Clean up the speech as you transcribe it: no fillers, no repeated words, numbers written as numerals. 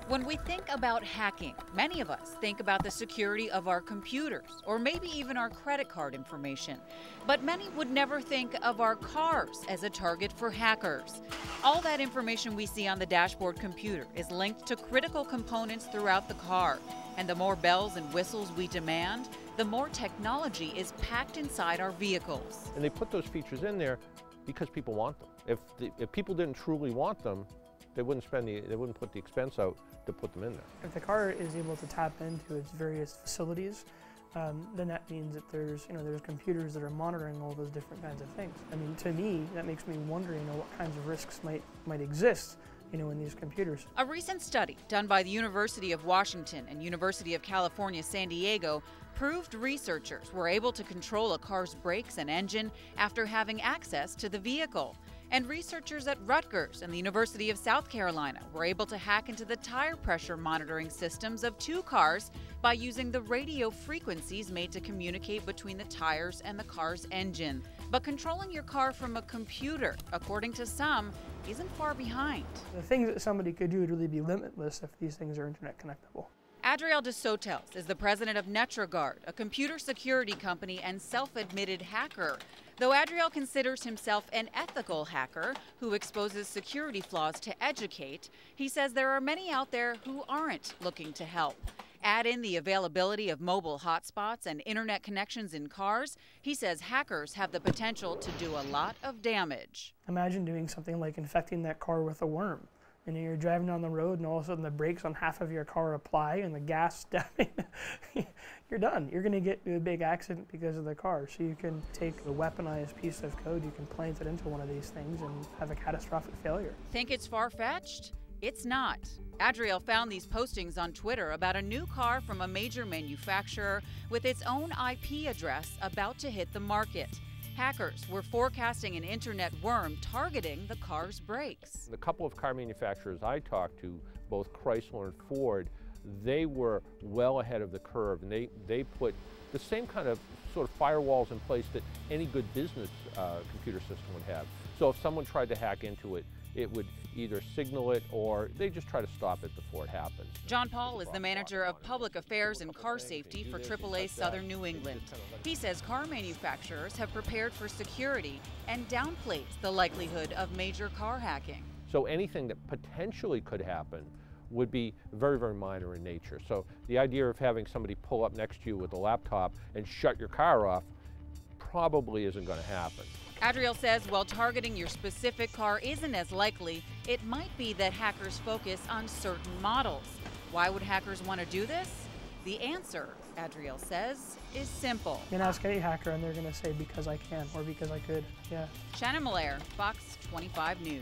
When we think about hacking, many of us think about the security of our computers or maybe even our credit card information. But many would never think of our cars as a target for hackers. All that information we see on the dashboard computer is linked to critical components throughout the car. And the more bells and whistles we demand, the more technology is packed inside our vehicles. And they put those features in there because people want them. If people didn't truly want them, they wouldn't put the expense out to put them in there. If the car is able to tap into its various facilities, then that means that there's computers that are monitoring all those different kinds of things. I mean, to me, that makes me wonder, what kinds of risks might exist, in these computers. A recent study done by the University of Washington and University of California, San Diego, proved researchers were able to control a car's brakes and engine after having access to the vehicle. And researchers at Rutgers and the University of South Carolina were able to hack into the tire pressure monitoring systems of two cars by using the radio frequencies made to communicate between the tires and the car's engine. But controlling your car from a computer, according to some, isn't far behind. The things that somebody could do would really be limitless if these things are internet connectable. Adriel de Sotels is the president of NetraGuard, a computer security company and self-admitted hacker. Though Adriel considers himself an ethical hacker who exposes security flaws to educate, he says there are many out there who aren't looking to help. Add in the availability of mobile hotspots and internet connections in cars, he says hackers have the potential to do a lot of damage. Imagine doing something like infecting that car with a worm. And you're driving down the road and all of a sudden the brakes on half of your car apply and the gas, you're done. You're going to get into a big accident because of the car. So you can take a weaponized piece of code, you can plant it into one of these things and have a catastrophic failure. Think it's far-fetched? It's not. Adriel found these postings on Twitter about a new car from a major manufacturer with its own IP address about to hit the market. Hackers were forecasting an internet worm targeting the car's brakes. The couple of car manufacturers I talked to, both Chrysler and Ford, they were well ahead of the curve, and they put the same kind of sort of firewalls in place that any good business computer system would have. So if someone tried to hack into it, it would either signal it or they just try to stop it before it happens. John Paul is the manager of public affairs and car safety for AAA Southern New England. He says car manufacturers have prepared for security and downplays the likelihood of major car hacking. So anything that potentially could happen would be very, very minor in nature. So the idea of having somebody pull up next to you with a laptop and shut your car off probably isn't going to happen. Adriel says while targeting your specific car isn't as likely, it might be that hackers focus on certain models. Why would hackers want to do this? The answer, Adriel says, is simple. You can ask any hacker and they're going to say because I can or because I could. Yeah. Shannon Miller, Fox 25 News.